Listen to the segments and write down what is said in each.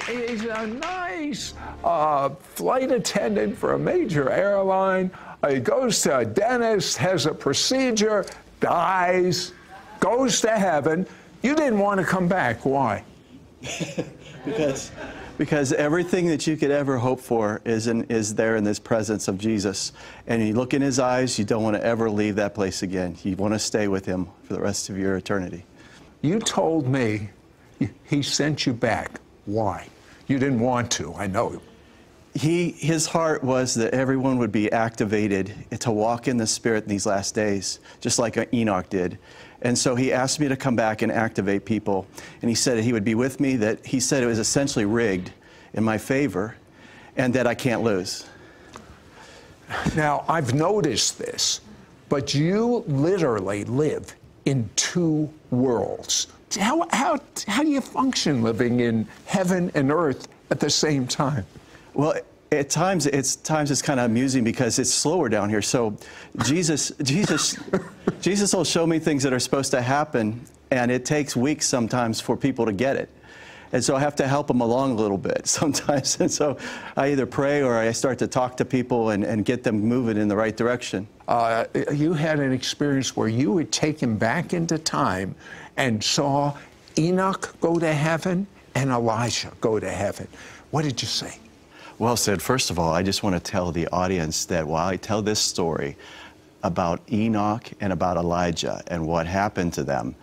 he's a nice flight attendant for a major airline. He goes to a dentist, has a procedure, dies, goes to heaven. You didn't want to come back. Why? Because everything that you could ever hope for is there in this presence of Jesus. And you look in his eyes, you don't want to ever leave that place again. You want to stay with him for the rest of your eternity. You told me he sent you back. Why? You didn't want to, I know. His heart was that everyone would be activated to walk in the Spirit in these last days, just like Enoch did. And so he asked me to come back and activate people. And he said he would be with me, that he said it was essentially rigged in my favor, and that I can't lose. Now, I've noticed this, but you literally live in two worlds. How do you function living in heaven and earth at the same time? Well, at times it's kind of amusing because it's slower down here. So Jesus will show me things that are supposed to happen, and it takes weeks sometimes for people to get it. And so I have to help them along a little bit sometimes. And so I either pray or I start to talk to people and get them moving in the right direction. You had an experience where you were taken back into time and saw Enoch go to heaven and Elijah go to heaven. What did you say? Well said. First of all, I just want to tell the audience that while I tell this story about Enoch and about Elijah and what happened to them,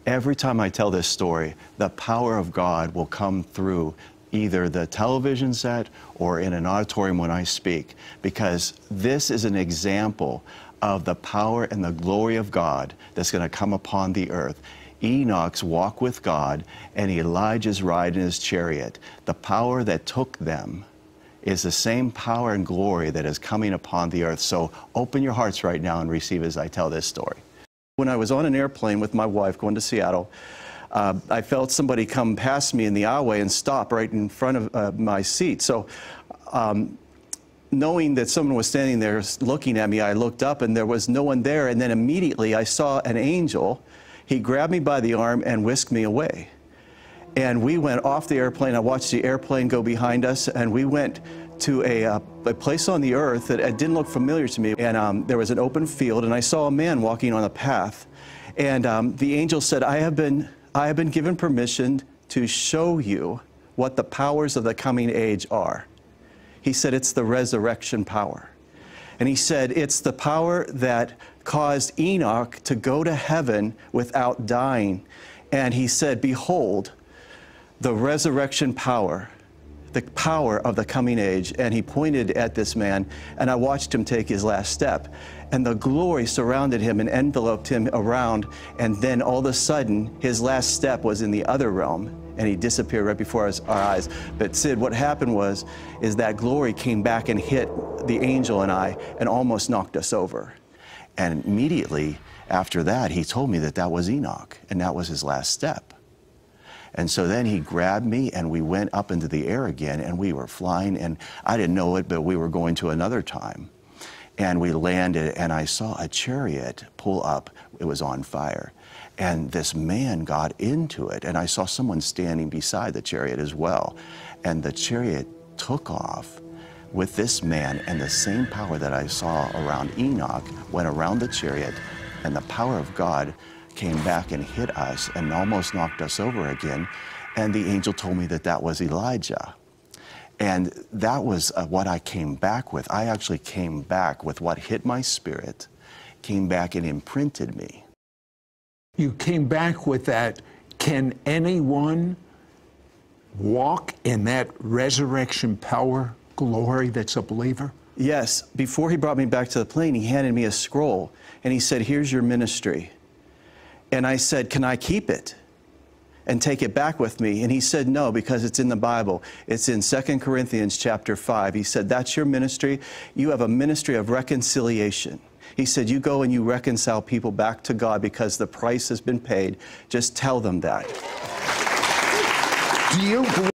every time I tell this story, the power of God will come through either the television set or in an auditorium when I speak, because this is an example of the power and the glory of God that's going to come upon the earth. Enoch's walk with God and Elijah's ride in his chariot, the power that took them is the same power and glory that is coming upon the earth. So open your hearts right now and receive as I tell this story. When I was on an airplane with my wife going to Seattle, I felt somebody come past me in the aisleway and stop right in front of my seat. So knowing that someone was standing there looking at me, I looked up and there was no one there. And then immediately I saw an angel. He grabbed me by the arm and whisked me away. And we went off the airplane. I watched the airplane go behind us, and we went to a place on the earth that didn't look familiar to me. And there was an open field, and I saw a man walking on a path. And the angel said, I have been given permission to show you what the powers of the coming age are. He said, it's the resurrection power. And he said, it's the power that caused Enoch to go to heaven without dying. And he said, behold, the resurrection power, the power of the coming age. And he pointed at this man, and I watched him take his last step. And the glory surrounded him and enveloped him around. And then all of a sudden, his last step was in the other realm, and he disappeared right before our eyes. But Sid, what happened is that glory came back and hit the angel and I and almost knocked us over. And immediately after that, he told me that that was Enoch, and that was his last step. And so then he grabbed me, and we went up into the air again, and we were flying, and I didn't know it, but we were going to another time. And we landed, and I saw a chariot pull up. It was on fire. And this man got into it, and I saw someone standing beside the chariot as well. And the chariot took off with this man, and the same power that I saw around Enoch went around the chariot, and the power of God came back and hit us and almost knocked us over again. And the angel told me that that was Elijah. And that was what I came back with. I actually came back with what hit my spirit, came back and imprinted me. You came back with that. Can anyone walk in that resurrection power, glory that's a believer? Yes. Before he brought me back to the plane, he handed me a scroll, and he said, here's your ministry. And I said, can I keep it and take it back with me? And he said, no, because it's in the Bible. It's in 2 Corinthians chapter 5. He said, that's your ministry. You have a ministry of reconciliation. He said, you go and you reconcile people back to God because the price has been paid. Just tell them that. Do you